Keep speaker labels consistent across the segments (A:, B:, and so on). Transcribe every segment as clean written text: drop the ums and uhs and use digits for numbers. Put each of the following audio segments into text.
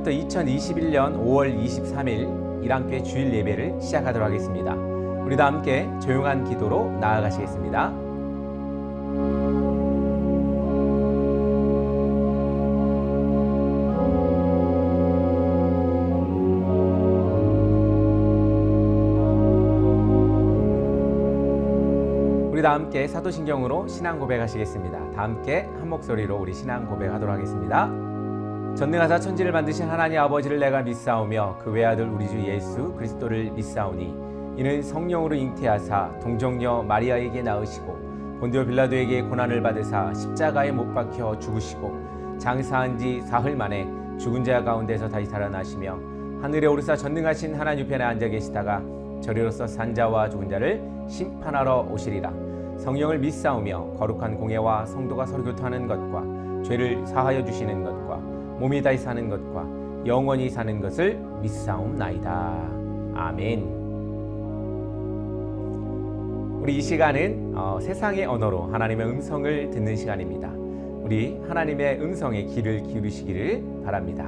A: 지금부터 2021년 5월 23일 일안교회 주일 예배를 시작하도록 하겠습니다. 우리 다 함께 조용한 기도로 나아가시겠습니다. 우리 다 함께 사도신경으로 신앙 고백하시겠습니다. 다 함께 한 목소리로 우리 신앙 고백하도록 하겠습니다. 전능하사 천지를 만드신 하나님 아버지를 내가 믿사오며 그 외아들 우리 주 예수 그리스도를 믿사오니 이는 성령으로 잉태하사 동정녀 마리아에게 낳으시고 본디오 빌라도에게 고난을 받으사 십자가에 못 박혀 죽으시고 장사한 지 사흘 만에 죽은 자 가운데서 다시 살아나시며 하늘에 오르사 전능하신 하나님 우편에 앉아 계시다가 저리로서 산 자와 죽은 자를 심판하러 오시리라. 성령을 믿사오며 거룩한 공예와 성도가 서로 교통하는 것과 죄를 사하여 주시는 것과 몸이 다시 사는 것과 영원히 사는 것을 믿사옵나이다. 아멘. 우리 이 시간은 세상의 언어로 하나님의 음성을 듣는 시간입니다. 우리 하나님의 음성에 귀를 기울이시기를 바랍니다.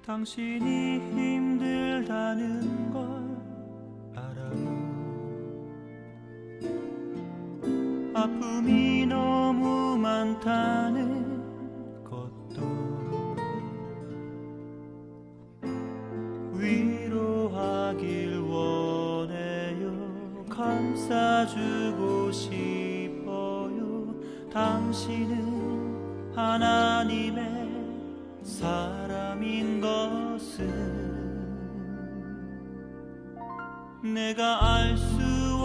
B: 당신이 힘들다는 걸 알아요. 아픔이 너무 많다는 것도 위로하길 원해요. 감싸주고 싶어요. 당신은 하나님의 사람인 것은 내가 알 수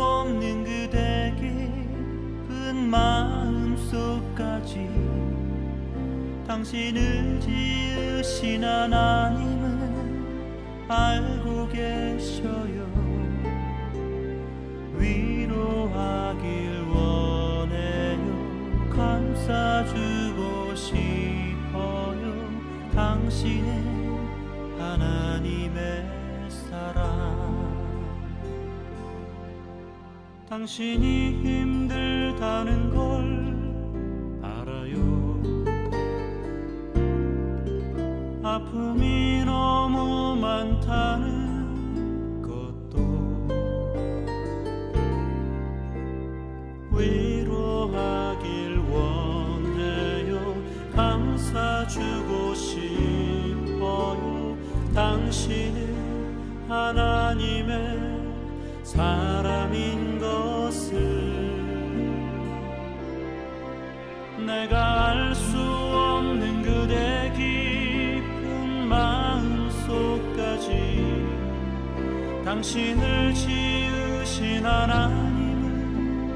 B: 없는 그대 깊은 마음속까지 당신을 지으신 하나님은 알고 계셔요. 위로하길 원해요. 감싸주고 싶어요. 당신은 하나님의 사랑. 당신이 힘들다는 걸 알아요. 아픔이 너무 많다는 것도 위로하길 원해요. 감싸주고 싶어요. 당신은 하나님의 사람인 것을 내가 알 수 없는 그대 깊은 마음속까지 당신을 지으신 하나님은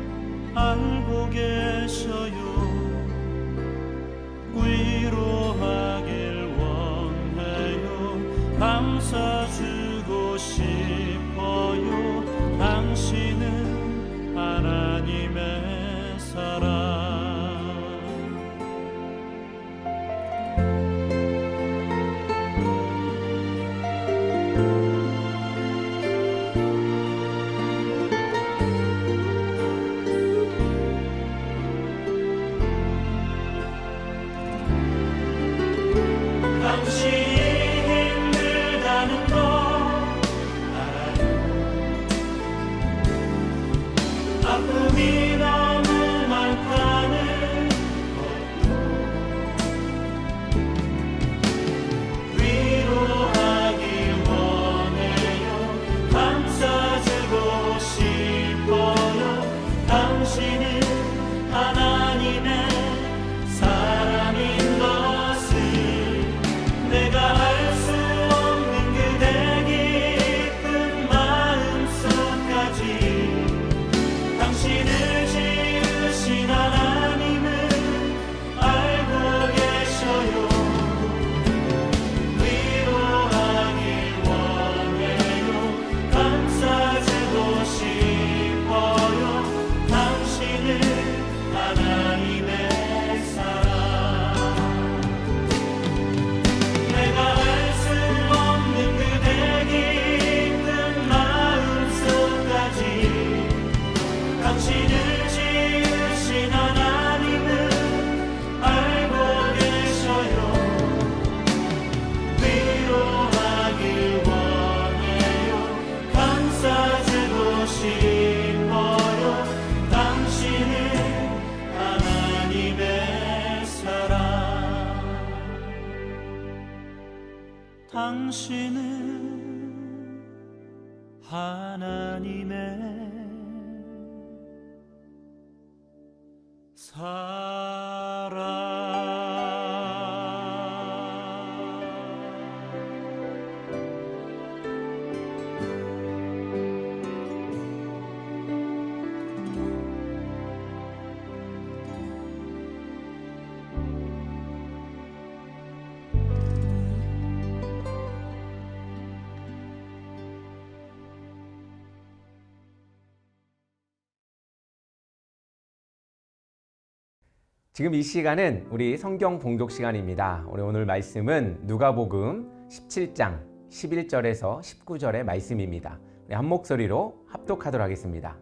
B: 알고 계셔요. 위로하길 원해요. 감싸주고 싶어요. 당신은 하나님의 사랑. 당신이 힘들다는 걸 알아요. 하나님의
A: 지금 이 시간은 우리 성경 봉독 시간입니다. 우리 오늘 말씀은 누가복음 17장 11절에서 19절의 말씀입니다. 우리 한 목소리로 합독하도록 하겠습니다.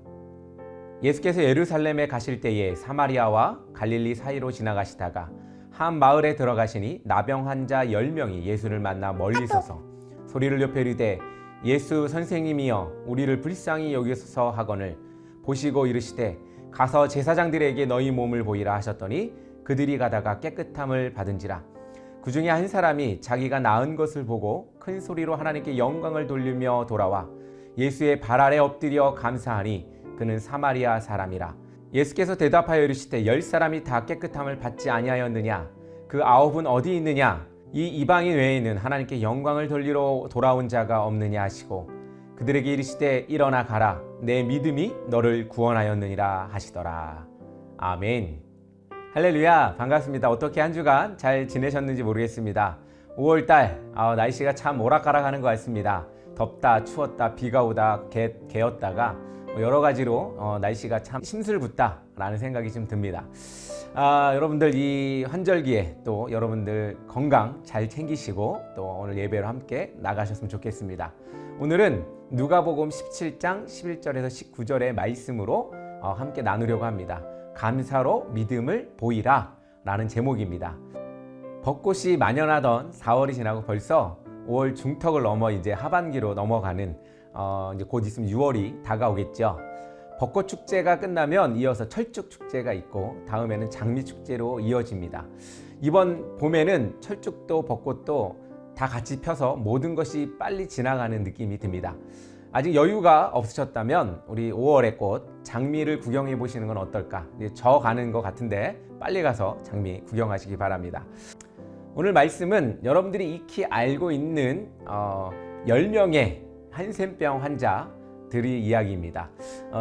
A: 예수께서 예루살렘에 가실 때에 사마리아와 갈릴리 사이로 지나가시다가 한 마을에 들어가시니 나병 환자 10명이 예수를 만나 멀리 서서 소리를 높여 이르되 예수 선생님이여 우리를 불쌍히 여기소서 하거늘 보시고 이르시되 가서 제사장들에게 너희 몸을 보이라 하셨더니 그들이 가다가 깨끗함을 받은지라. 그 중에 한 사람이 자기가 나은 것을 보고 큰 소리로 하나님께 영광을 돌리며 돌아와 예수의 발 아래 엎드려 감사하니 그는 사마리아 사람이라. 예수께서 대답하여 이르시되 10사람이 다 깨끗함을 받지 아니하였느냐? 그 9은 어디 있느냐? 이 이방인 외에는 하나님께 영광을 돌리러 돌아온 자가 없느냐 하시고 그들에게 이르시되 일어나 가라 내 믿음이 너를 구원하였느니라 하시더라. 아멘. 할렐루야. 반갑습니다. 어떻게 한 주간 잘 지내셨는지 모르겠습니다. 5월달 날씨가 참 오락가락하는 것 같습니다. 덥다 추웠다 비가 오다 개었다가 여러 가지로 날씨가 참 심술궂다라는 생각이 좀 듭니다. 여러분들 이 환절기에 또 여러분들 건강 잘 챙기시고 또 오늘 예배로 함께 나가셨으면 좋겠습니다. 오늘은 누가복음 17장 11절에서 19절의 말씀으로 함께 나누려고 합니다. 감사로 믿음을 보이라 라는 제목입니다. 벚꽃이 만연하던 4월이 지나고 벌써 5월 중턱을 넘어 이제 하반기로 넘어가는 이제 곧 있으면 6월이 다가오겠죠. 벚꽃 축제가 끝나면 이어서 철쭉 축제가 있고 다음에는 장미 축제로 이어집니다. 이번 봄에는 철쭉도 벚꽃도 다 같이 펴서 모든 것이 빨리 지나가는 느낌이 듭니다. 아직 여유가 없으셨다면 우리 5월의 꽃 장미를 구경해 보시는 건 어떨까? 저 가는 것 같은데 빨리 가서 장미 구경하시기 바랍니다. 오늘 말씀은 여러분들이 익히 알고 있는 10명의 한센병 환자들의 이야기입니다.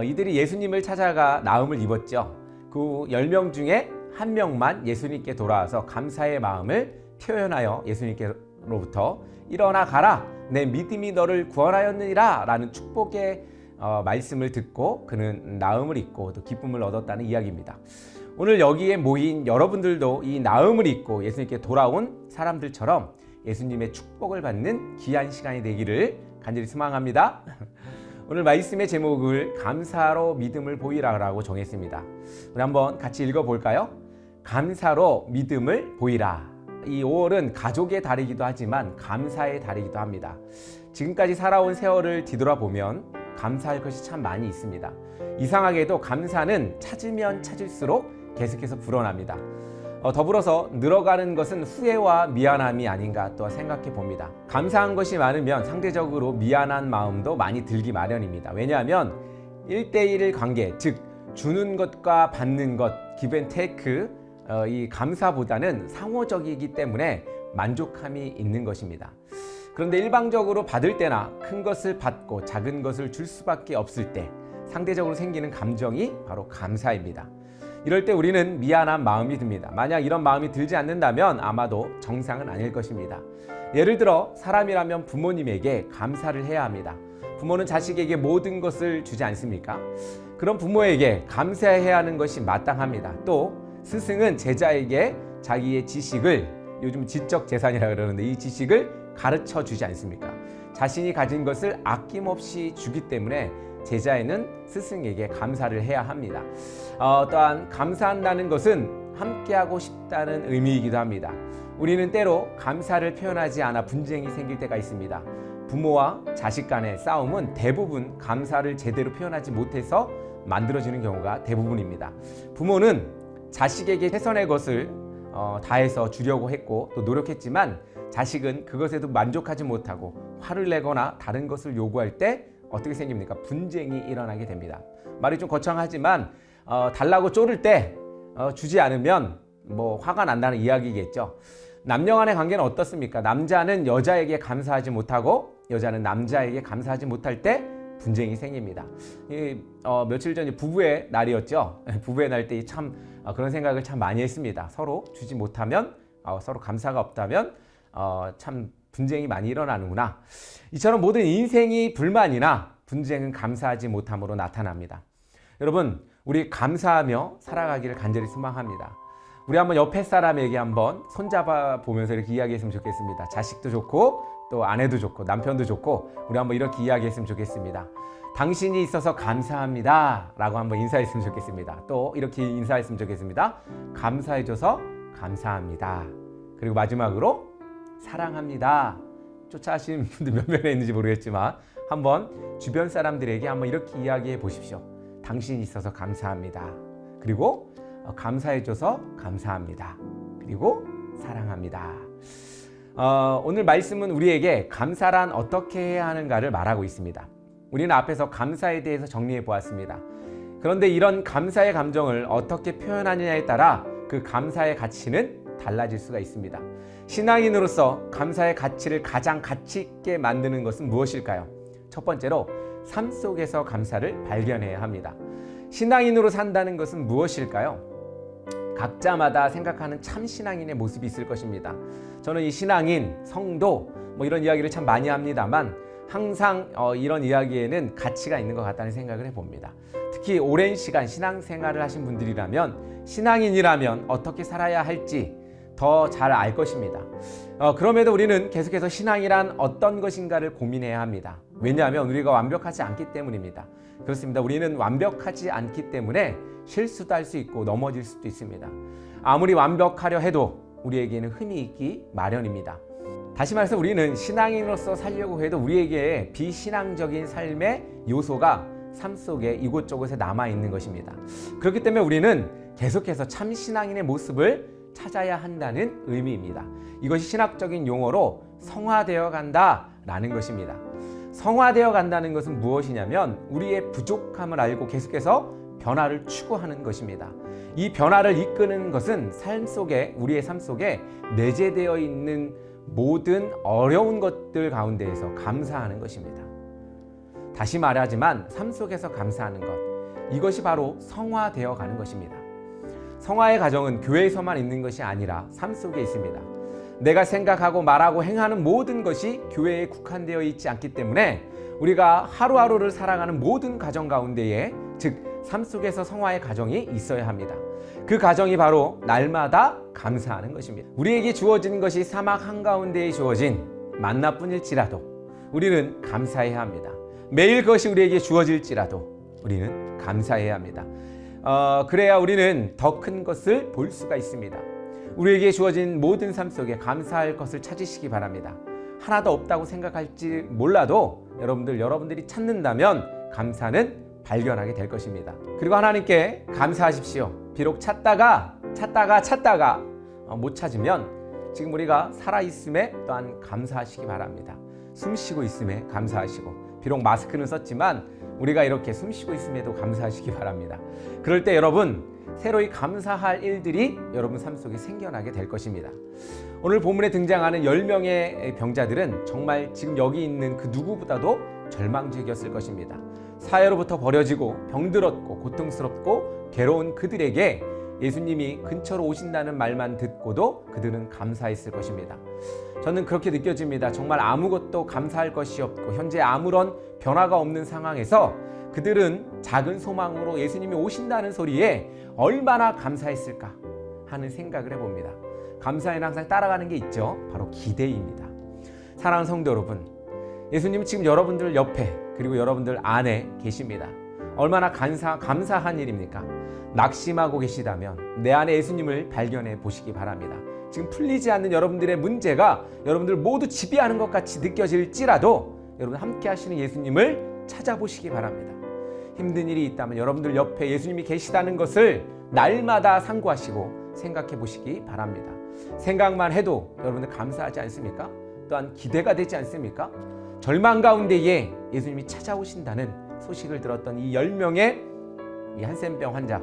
A: 이들이 예수님을 찾아가 나음을 입었죠. 그 10명 중에 한 명만 예수님께 돌아와서 감사의 마음을 표현하여 예수님께로부터 일어나 가라 내 믿음이 너를 구원하였느니라 라는 축복의 말씀을 듣고 그는 나음을 입고 또 기쁨을 얻었다는 이야기입니다. 오늘 여기에 모인 여러분들도 이 나음을 입고 예수님께 돌아온 사람들처럼 예수님의 축복을 받는 귀한 시간이 되기를 간절히 소망합니다. 오늘 말씀의 제목을 감사로 믿음을 보이라라고 정했습니다. 우리 한번 같이 읽어볼까요? 감사로 믿음을 보이라. 이 5월은 가족의 달이기도 하지만 감사의 달이기도 합니다. 지금까지 살아온 세월을 뒤돌아보면 감사할 것이 참 많이 있습니다. 이상하게도 감사는 찾으면 찾을수록 계속해서 불어납니다. 더불어서 늘어가는 것은 후회와 미안함이 아닌가 또 생각해 봅니다. 감사한 것이 많으면 상대적으로 미안한 마음도 많이 들기 마련입니다. 왜냐하면 1대1 관계, 즉 주는 것과 받는 것, give and take, 이 감사보다는 상호적이기 때문에 만족함이 있는 것입니다. 그런데 일방적으로 받을 때나 큰 것을 받고 작은 것을 줄 수밖에 없을 때 상대적으로 생기는 감정이 바로 감사입니다. 이럴 때 우리는 미안한 마음이 듭니다. 만약 이런 마음이 들지 않는다면 아마도 정상은 아닐 것입니다. 예를 들어 사람이라면 부모님에게 감사를 해야 합니다. 부모는 자식에게 모든 것을 주지 않습니까? 그런 부모에게 감사해야 하는 것이 마땅합니다. 또 스승은 제자에게 자기의 지식을, 요즘 지적 재산이라고 그러는데 이 지식을 가르쳐 주지 않습니까? 자신이 가진 것을 아낌없이 주기 때문에 제자에는 스승에게 감사를 해야 합니다. 또한 감사한다는 것은 함께하고 싶다는 의미이기도 합니다. 우리는 때로 감사를 표현하지 않아 분쟁이 생길 때가 있습니다. 부모와 자식 간의 싸움은 대부분 감사를 제대로 표현하지 못해서 만들어지는 경우가 대부분입니다. 부모는 자식에게 최선의 것을 다해서 주려고 했고 또 노력했지만 자식은 그것에도 만족하지 못하고 화를 내거나 다른 것을 요구할 때 어떻게 생깁니까? 분쟁이 일어나게 됩니다. 말이 좀 거창하지만 달라고 쪼를 때 주지 않으면 뭐 화가 난다는 이야기겠죠. 남녀 간의 관계는 어떻습니까? 남자는 여자에게 감사하지 못하고 여자는 남자에게 감사하지 못할 때 분쟁이 생깁니다. 며칠 전이 부부의 날이었죠. 부부의 날 때 참 그런 생각을 참 많이 했습니다. 서로 주지 못하면 서로 감사가 없다면 참 분쟁이 많이 일어나는구나. 이처럼 모든 인생이 불만이나 분쟁은 감사하지 못함으로 나타납니다. 여러분, 우리 감사하며 살아가기를 간절히 소망합니다. 우리 한번 옆에 사람에게 한번 손잡아 보면서 이렇게 이야기했으면 좋겠습니다. 자식도 좋고 또 아내도 좋고 남편도 좋고 우리 한번 이렇게 이야기했으면 좋겠습니다. 당신이 있어서 감사합니다 라고 한번 인사했으면 좋겠습니다. 또 이렇게 인사했으면 좋겠습니다. 감사해줘서 감사합니다. 그리고 마지막으로 사랑합니다. 쫓아하시는 분들 몇 명이 있는지 모르겠지만 한번 주변 사람들에게 한번 이렇게 이야기해 보십시오. 당신이 있어서 감사합니다. 그리고 감사해줘서 감사합니다. 그리고 사랑합니다. 오늘 말씀은 우리에게 감사란 어떻게 해야 하는가를 말하고 있습니다. 우리는 앞에서 감사에 대해서 정리해 보았습니다. 그런데 이런 감사의 감정을 어떻게 표현하느냐에 따라 그 감사의 가치는 달라질 수가 있습니다. 신앙인으로서 감사의 가치를 가장 가치 있게 만드는 것은 무엇일까요? 첫 번째로 삶 속에서 감사를 발견해야 합니다. 신앙인으로 산다는 것은 무엇일까요? 각자마다 생각하는 참 신앙인의 모습이 있을 것입니다. 저는 이 신앙인, 성도 뭐 이런 이야기를 참 많이 합니다만 항상 이런 이야기에는 가치가 있는 것 같다는 생각을 해봅니다. 특히 오랜 시간 신앙생활을 하신 분들이라면 신앙인이라면 어떻게 살아야 할지 더 잘 알 것입니다. 그럼에도 우리는 계속해서 신앙이란 어떤 것인가를 고민해야 합니다. 왜냐하면 우리가 완벽하지 않기 때문입니다. 그렇습니다. 우리는 완벽하지 않기 때문에 실수도 할 수 있고 넘어질 수도 있습니다. 아무리 완벽하려 해도 우리에게는 흠이 있기 마련입니다. 다시 말해서 우리는 신앙인으로서 살려고 해도 우리에게 비신앙적인 삶의 요소가 삶 속에 이곳저곳에 남아있는 것입니다. 그렇기 때문에 우리는 계속해서 참 신앙인의 모습을 찾아야 한다는 의미입니다. 이것이 신학적인 용어로 성화되어 간다라는 것입니다. 성화되어 간다는 것은 무엇이냐면 우리의 부족함을 알고 계속해서 변화를 추구하는 것입니다. 이 변화를 이끄는 것은 삶 속에 우리의 삶 속에 내재되어 있는 모든 어려운 것들 가운데에서 감사하는 것입니다. 다시 말하지만 삶 속에서 감사하는 것, 이것이 바로 성화되어 가는 것입니다. 성화의 과정은 교회에서만 있는 것이 아니라 삶 속에 있습니다. 내가 생각하고 말하고 행하는 모든 것이 교회에 국한되어 있지 않기 때문에 우리가 하루하루를 살아가는 모든 과정 가운데에 즉 삶 속에서 성화의 과정이 있어야 합니다. 그 과정이 바로 날마다 감사하는 것입니다. 우리에게 주어진 것이 사막 한가운데에 주어진 만나뿐일지라도 우리는 감사해야 합니다. 매일 그것이 우리에게 주어질지라도 우리는 감사해야 합니다. 그래야 우리는 더 큰 것을 볼 수가 있습니다. 우리에게 주어진 모든 삶 속에 감사할 것을 찾으시기 바랍니다. 하나도 없다고 생각할지 몰라도 여러분들이 찾는다면 감사는 발견하게 될 것입니다. 그리고 하나님께 감사하십시오. 비록 찾다가 못 찾으면 지금 우리가 살아있음에 또한 감사하시기 바랍니다. 숨쉬고 있음에 감사하시고 비록 마스크는 썼지만 우리가 이렇게 숨쉬고 있음에도 감사하시기 바랍니다. 그럴 때 여러분 새로이 감사할 일들이 여러분 삶 속에 생겨나게 될 것입니다. 오늘 본문에 등장하는 10명의 병자들은 정말 지금 여기 있는 그 누구보다도 절망적이었을 것입니다. 사회로부터 버려지고 병들었고 고통스럽고 괴로운 그들에게 예수님이 근처로 오신다는 말만 듣고도 그들은 감사했을 것입니다. 저는 그렇게 느껴집니다. 정말 아무것도 감사할 것이 없고 현재 아무런 변화가 없는 상황에서 그들은 작은 소망으로 예수님이 오신다는 소리에 얼마나 감사했을까 하는 생각을 해봅니다. 감사에는 항상 따라가는 게 있죠. 바로 기대입니다. 사랑하는 성도 여러분, 예수님은 지금 여러분들 옆에 그리고 여러분들 안에 계십니다. 얼마나 감사한 일입니까? 낙심하고 계시다면 내 안에 예수님을 발견해 보시기 바랍니다. 지금 풀리지 않는 여러분들의 문제가 여러분들 모두 지배하는 것 같이 느껴질지라도 여러분 함께 하시는 예수님을 찾아보시기 바랍니다. 힘든 일이 있다면 여러분들 옆에 예수님이 계시다는 것을 날마다 상고하시고 생각해 보시기 바랍니다. 생각만 해도 여러분들 감사하지 않습니까? 또한 기대가 되지 않습니까? 절망 가운데에 예수님이 찾아오신다는 소식을 들었던 이 10명의 이 한센병 환자,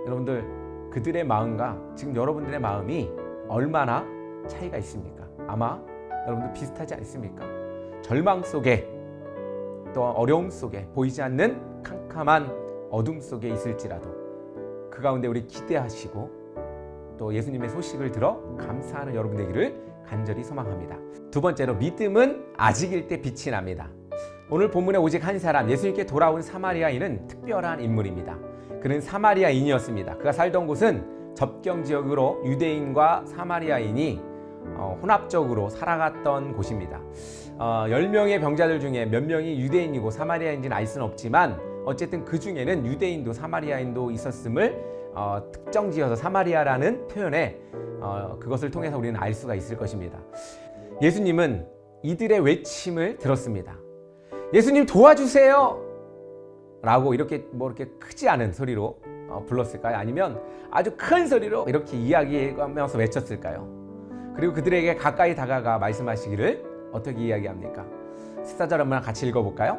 A: 여러분들 그들의 마음과 지금 여러분들의 마음이 얼마나 차이가 있습니까? 아마 여러분들 비슷하지 않습니까? 절망 속에 또 어려움 속에 보이지 않는 캄캄한 어둠 속에 있을지라도 그 가운데 우리 기대하시고 또 예수님의 소식을 들어 감사하는 여러분 되기를 간절히 소망합니다. 두 번째로, 믿음은 아직일 때 빛이 납니다. 오늘 본문에 오직 한 사람, 예수님께 돌아온 사마리아인은 특별한 인물입니다. 그는 사마리아인이었습니다. 그가 살던 곳은 접경 지역으로 유대인과 사마리아인이 혼합적으로 살아갔던 곳입니다. 10명의 병자들 중에 몇 명이 유대인이고 사마리아인지는 알 수는 없지만 어쨌든 그 중에는 유대인도 사마리아인도 있었음을 특정 지어서 사마리아라는 표현에 그것을 통해서 우리는 알 수가 있을 것입니다. 예수님은 이들의 외침을 들었습니다. 예수님 도와주세요! 라고 이렇게 크지 않은 소리로 불렀을까요? 아니면 아주 큰 소리로 이렇게 이야기하면서 외쳤을까요? 그리고 그들에게 가까이 다가가 말씀하시기를 어떻게 이야기합니까? 14절 한번 같이 읽어볼까요?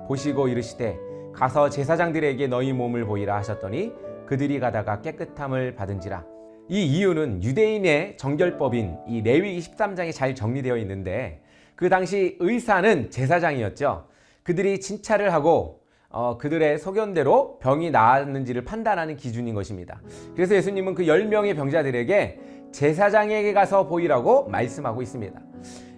A: 보시고 이르시되 가서 제사장들에게 너희 몸을 보이라 하셨더니 그들이 가다가 깨끗함을 받은지라. 이 이유는 유대인의 정결법인 이 레위기 13장에 잘 정리되어 있는데 그 당시 의사는 제사장이었죠. 그들이 진찰을 하고 그들의 소견대로 병이 나았는지를 판단하는 기준인 것입니다. 그래서 예수님은 그 10명의 병자들에게 제사장에게 가서 보이라고 말씀하고 있습니다.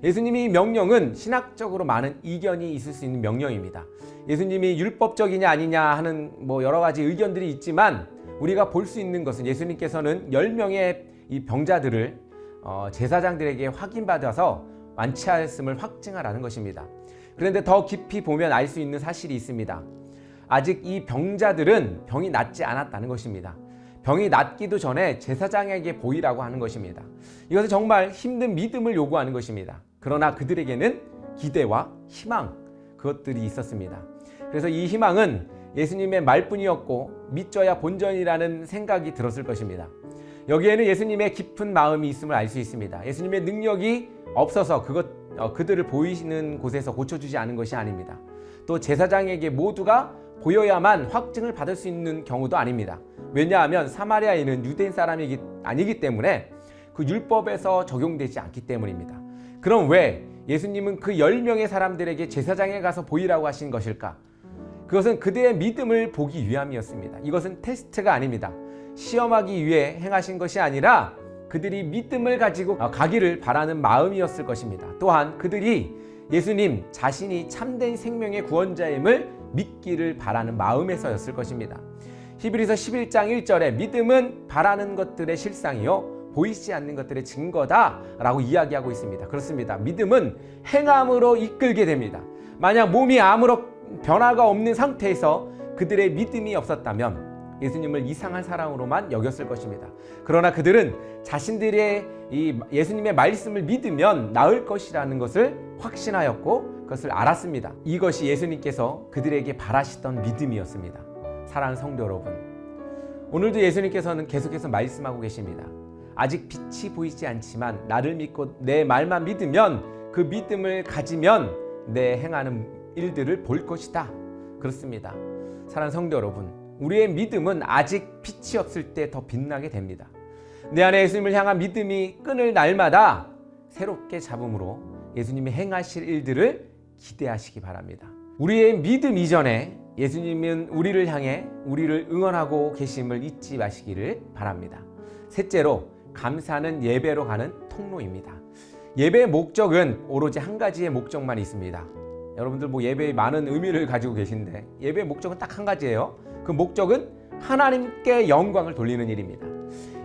A: 예수님이 이 명령은 신학적으로 많은 이견이 있을 수 있는 명령입니다. 예수님이 율법적이냐 아니냐 하는 여러 가지 의견들이 있지만 우리가 볼 수 있는 것은 예수님께서는 10명의 이 병자들을 제사장들에게 확인받아서 완치하였음을 확증하라는 것입니다. 그런데 더 깊이 보면 알 수 있는 사실이 있습니다. 아직 이 병자들은 병이 낫지 않았다는 것입니다. 병이 낫기도 전에 제사장에게 보이라고 하는 것입니다. 이것은 정말 힘든 믿음을 요구하는 것입니다. 그러나 그들에게는 기대와 희망, 그것들이 있었습니다. 그래서 이 희망은 예수님의 말뿐이었고 믿져야 본전이라는 생각이 들었을 것입니다. 여기에는 예수님의 깊은 마음이 있음을 알 수 있습니다. 예수님의 능력이 없어서 그들을 보이시는 곳에서 고쳐주지 않은 것이 아닙니다. 또 제사장에게 모두가 보여야만 확증을 받을 수 있는 경우도 아닙니다. 왜냐하면 사마리아인은 유대인 사람이 아니기 때문에 그 율법에서 적용되지 않기 때문입니다. 그럼 왜 예수님은 그 10명의 사람들에게 제사장에 가서 보이라고 하신 것일까? 그것은 그들의 믿음을 보기 위함이었습니다. 이것은 테스트가 아닙니다. 시험하기 위해 행하신 것이 아니라 그들이 믿음을 가지고 가기를 바라는 마음이었을 것입니다. 또한 그들이 예수님 자신이 참된 생명의 구원자임을 믿기를 바라는 마음에서였을 것입니다. 히브리서 11장 1절에 믿음은 바라는 것들의 실상이요 보이지 않는 것들의 증거다 라고 이야기하고 있습니다. 그렇습니다. 믿음은 행함으로 이끌게 됩니다. 만약 몸이 아무런 변화가 없는 상태에서 그들의 믿음이 없었다면 예수님을 이상한 사람으로만 여겼을 것입니다. 그러나 그들은 자신들의 이 예수님의 말씀을 믿으면 나을 것이라는 것을 확신하였고 그것을 알았습니다. 이것이 예수님께서 그들에게 바라시던 믿음이었습니다. 사랑하는 성도 여러분, 오늘도 예수님께서는 계속해서 말씀하고 계십니다. 아직 빛이 보이지 않지만 나를 믿고 내 말만 믿으면 그 믿음을 가지면 내 행하는 일들을 볼 것이다. 그렇습니다. 사랑하는 성도 여러분, 우리의 믿음은 아직 빛이 없을 때 더 빛나게 됩니다. 내 안에 예수님을 향한 믿음이 끈을 날마다 새롭게 잡음으로 예수님이 행하실 일들을 기대하시기 바랍니다. 우리의 믿음 이전에 예수님은 우리를 향해 우리를 응원하고 계심을 잊지 마시기를 바랍니다. 셋째로, 감사는 예배로 가는 통로입니다. 예배의 목적은 오로지 한 가지의 목적만 있습니다. 여러분들 예배에 많은 의미를 가지고 계신데 예배의 목적은 딱 한 가지예요. 그 목적은 하나님께 영광을 돌리는 일입니다.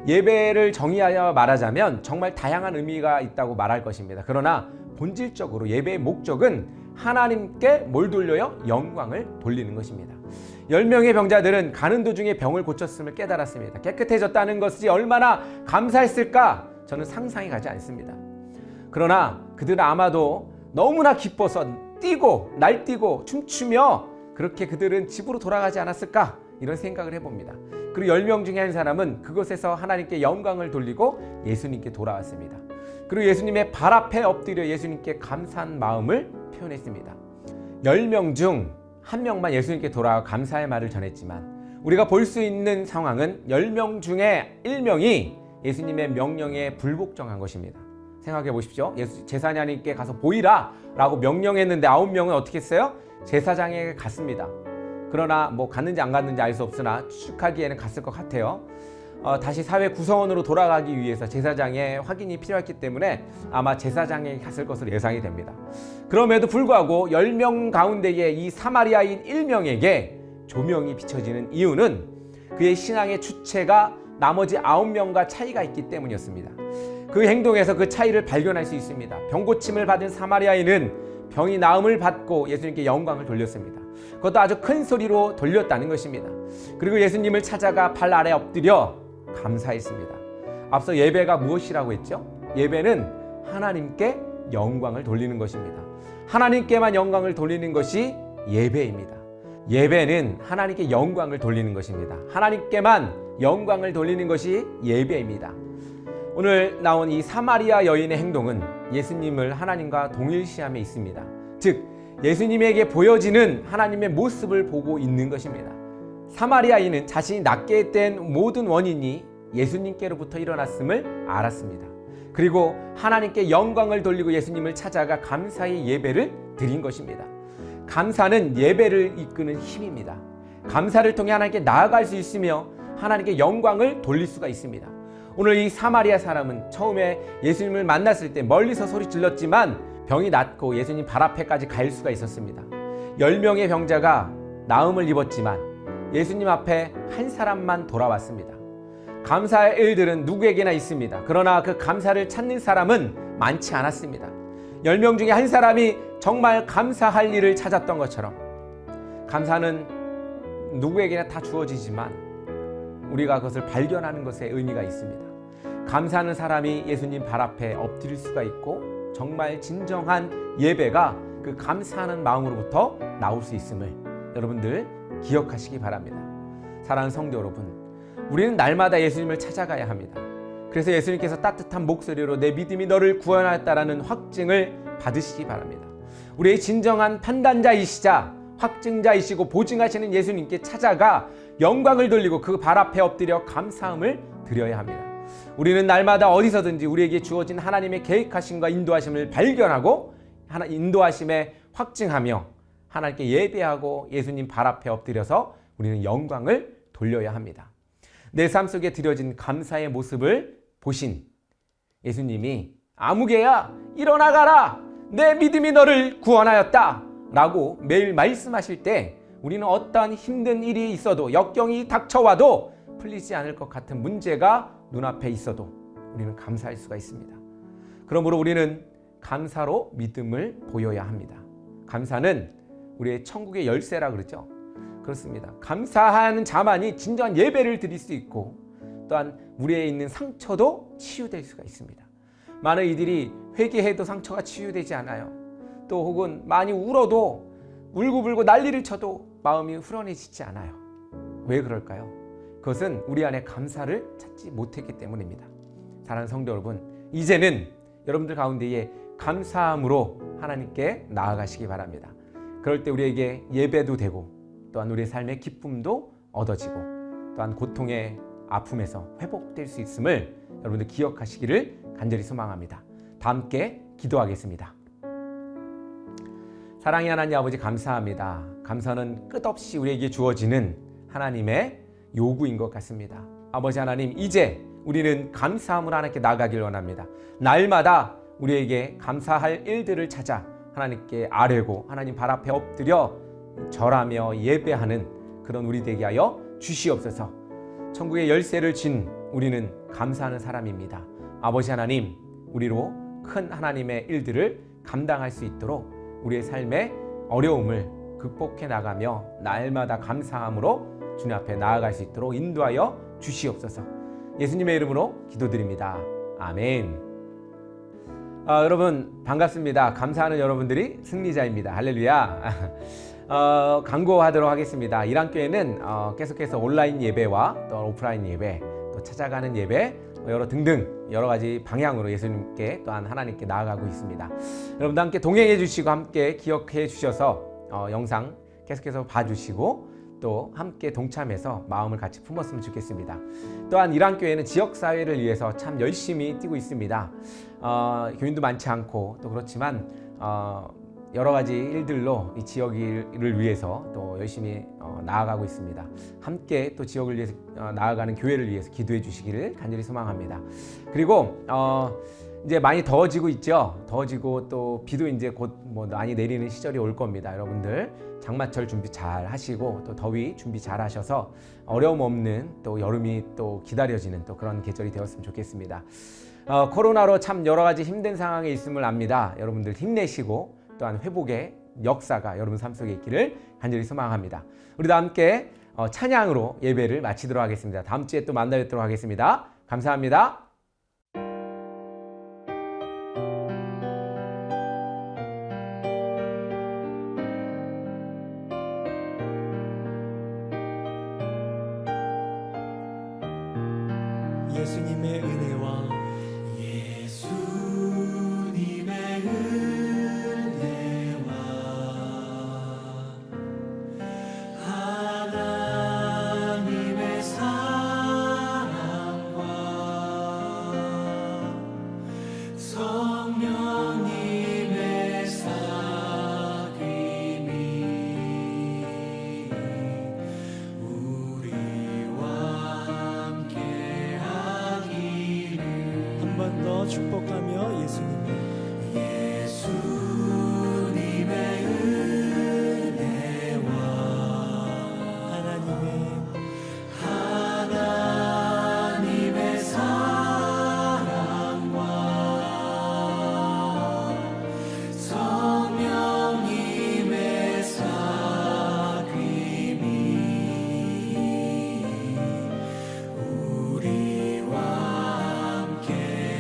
A: 예배를 정의하여 말하자면 정말 다양한 의미가 있다고 말할 것입니다. 그러나 본질적으로 예배의 목적은 하나님께 뭘 돌려요? 영광을 돌리는 것입니다. 10명의 병자들은 가는 도중에 병을 고쳤음을 깨달았습니다. 깨끗해졌다는 것이 얼마나 감사했을까? 저는 상상이 가지 않습니다. 그러나 그들은 아마도 너무나 기뻐서 날뛰고 춤추며 그렇게 그들은 집으로 돌아가지 않았을까? 이런 생각을 해봅니다. 그리고 10명 중에 한 사람은 그곳에서 하나님께 영광을 돌리고 예수님께 돌아왔습니다. 그리고 예수님의 발 앞에 엎드려 예수님께 감사한 마음을 표현했습니다. 10명 중 1명만 예수님께 돌아와 감사의 말을 전했지만 우리가 볼 수 있는 상황은 10명 중에 1명이 예수님의 명령에 불복종한 것입니다. 생각해 보십시오. 제사장님께 가서 보이라 라고 명령했는데 9명은 어떻게 했어요? 제사장에게 갔습니다. 그러나 뭐 갔는지 안 갔는지 알 수 없으나 추측하기에는 갔을 것 같아요. 다시 사회 구성원으로 돌아가기 위해서 제사장의 확인이 필요했기 때문에 아마 제사장에게 갔을 것으로 예상이 됩니다. 그럼에도 불구하고 10명 가운데의 이 사마리아인 1명에게 조명이 비춰지는 이유는 그의 신앙의 주체가 나머지 9명과 차이가 있기 때문이었습니다. 그 행동에서 그 차이를 발견할 수 있습니다. 병고침을 받은 사마리아인은 병이 나음을 받고 예수님께 영광을 돌렸습니다. 그것도 아주 큰 소리로 돌렸다는 것입니다. 그리고 예수님을 찾아가 발 아래 엎드려 감사했습니다. 앞서 예배가 무엇이라고 했죠? 예배는 하나님께 영광을 돌리는 것입니다. 하나님께만 영광을 돌리는 것이 예배입니다. 예배는 하나님께 영광을 돌리는 것입니다. 하나님께만 영광을 돌리는 것이 예배입니다. 오늘 나온 이 사마리아 여인의 행동은 예수님을 하나님과 동일시함에 있습니다. 즉 예수님에게 보여지는 하나님의 모습을 보고 있는 것입니다. 사마리아인은 자신이 낫게 된 모든 원인이 예수님께로부터 일어났음을 알았습니다. 그리고 하나님께 영광을 돌리고 예수님을 찾아가 감사의 예배를 드린 것입니다. 감사는 예배를 이끄는 힘입니다. 감사를 통해 하나님께 나아갈 수 있으며 하나님께 영광을 돌릴 수가 있습니다. 오늘 이 사마리아 사람은 처음에 예수님을 만났을 때 멀리서 소리 질렀지만 병이 낫고 예수님 발 앞에까지 갈 수가 있었습니다. 10명의 병자가 나음을 입었지만 예수님 앞에 한 사람만 돌아왔습니다. 감사의 일들은 누구에게나 있습니다. 그러나 그 감사를 찾는 사람은 많지 않았습니다. 10명 중에 한 사람이 정말 감사할 일을 찾았던 것처럼 감사는 누구에게나 다 주어지지만 우리가 그것을 발견하는 것에 의미가 있습니다. 감사하는 사람이 예수님 발 앞에 엎드릴 수가 있고 정말 진정한 예배가 그 감사하는 마음으로부터 나올 수 있음을 여러분들 기억하시기 바랍니다. 사랑하는 성도 여러분, 우리는 날마다 예수님을 찾아가야 합니다. 그래서 예수님께서 따뜻한 목소리로 내 믿음이 너를 구원하였다라는 확증을 받으시기 바랍니다. 우리의 진정한 판단자이시자 확증자이시고 보증하시는 예수님께 찾아가 영광을 돌리고 그 발 앞에 엎드려 감사함을 드려야 합니다. 우리는 날마다 어디서든지 우리에게 주어진 하나님의 계획하심과 인도하심을 발견하고 인도하심에 확증하며 하나님께 예배하고 예수님 발 앞에 엎드려서 우리는 영광을 돌려야 합니다. 내 삶 속에 드려진 감사의 모습을 보신 예수님이 아무개야 일어나가라 내 믿음이 너를 구원하였다 라고 매일 말씀하실 때 우리는 어떠한 힘든 일이 있어도 역경이 닥쳐와도 풀리지 않을 것 같은 문제가 눈앞에 있어도 우리는 감사할 수가 있습니다. 그러므로 우리는 감사로 믿음을 보여야 합니다. 감사는 우리의 천국의 열쇠라 그러죠. 그렇습니다. 감사하는 자만이 진정한 예배를 드릴 수 있고 또한 우리에 있는 상처도 치유될 수가 있습니다. 많은 이들이 회개해도 상처가 치유되지 않아요. 또 혹은 많이 울어도 울고불고 난리를 쳐도 마음이 후련해지지 않아요. 왜 그럴까요? 그것은 우리 안에 감사를 찾지 못했기 때문입니다. 사랑하는 성도 여러분, 이제는 여러분들 가운데에 감사함으로 하나님께 나아가시기 바랍니다. 그럴 때 우리에게 예배도 되고 또한 우리의 삶의 기쁨도 얻어지고 또한 고통의 아픔에서 회복될 수 있음을 여러분들 기억하시기를 간절히 소망합니다. 다 함께 기도하겠습니다. 사랑의 하나님 아버지 감사합니다. 감사는 끝없이 우리에게 주어지는 하나님의 요구인 것 같습니다. 아버지 하나님, 이제 우리는 감사함으로 하나님께 나아가길 원합니다. 날마다 우리에게 감사할 일들을 찾아 하나님께 아뢰고 하나님 발 앞에 엎드려 절하며 예배하는 그런 우리 되게 하여 주시옵소서. 천국의 열쇠를 쥔 우리는 감사하는 사람입니다. 아버지 하나님, 우리로 큰 하나님의 일들을 감당할 수 있도록 우리의 삶의 어려움을 극복해 나가며 날마다 감사함으로 주님 앞에 나아갈 수 있도록 인도하여 주시옵소서. 예수님의 이름으로 기도드립니다. 아멘. 여러분 반갑습니다. 감사하는 여러분들이 승리자입니다. 할렐루야. 강구하도록 하겠습니다. 이랑교회는 계속해서 온라인 예배와 또 오프라인 예배, 또 찾아가는 예배, 여러 가지 방향으로 예수님께 또한 하나님께 나아가고 있습니다. 여러분도 함께 동행해 주시고 함께 기억해 주셔서 영상 계속해서 봐주시고 또 함께 동참해서 마음을 같이 품었으면 좋겠습니다. 또한 이랑교회는 지역사회를 위해서 참 열심히 뛰고 있습니다. 교인도 많지 않고 또 그렇지만 여러 가지 일들로 이 지역을 위해서 또 열심히 나아가고 있습니다. 함께 또 지역을 위해서 나아가는 교회를 위해서 기도해 주시기를 간절히 소망합니다. 그리고 이제 많이 더워지고 있죠. 더워지고 또 비도 이제 곧 뭐 많이 내리는 시절이 올 겁니다. 여러분들 장마철 준비 잘 하시고 또 더위 준비 잘 하셔서 어려움 없는 또 여름이 또 기다려지는 또 그런 계절이 되었으면 좋겠습니다. 코로나로 참 여러 가지 힘든 상황에 있음을 압니다. 여러분들 힘내시고 또한 회복의 역사가 여러분 삶 속에 있기를 간절히 소망합니다. 우리도 함께 찬양으로 예배를 마치도록 하겠습니다. 다음 주에 또 만나 뵙도록 하겠습니다. 감사합니다.
C: 예수님의 은혜와
B: 하나님의 사랑과 성령님의 사귐이 우리와 함께하기를.
C: 한 번 더 축복하며 예수님의
B: 은혜와 하나님의 사랑과 성령님의 사귐이 우리와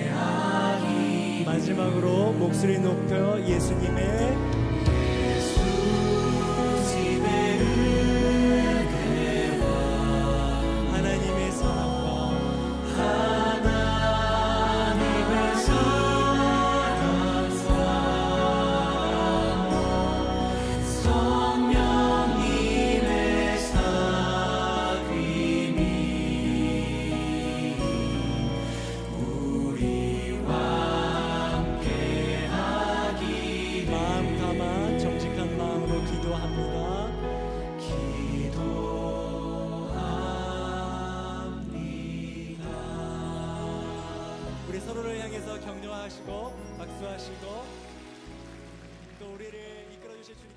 B: 함께하기.
C: 마지막으로 목소리 높여 예수님의
B: 은혜와
C: 하나님의 사랑과
B: 하나님의 사랑과 성령님의 사귐이 우리와 함께하기를.
C: 마음 담아 정직한 마음으로 기도합니다. 우리 서로를 향해서 격려하시고 박수하시고 또 우리를 이끌어 주실 주님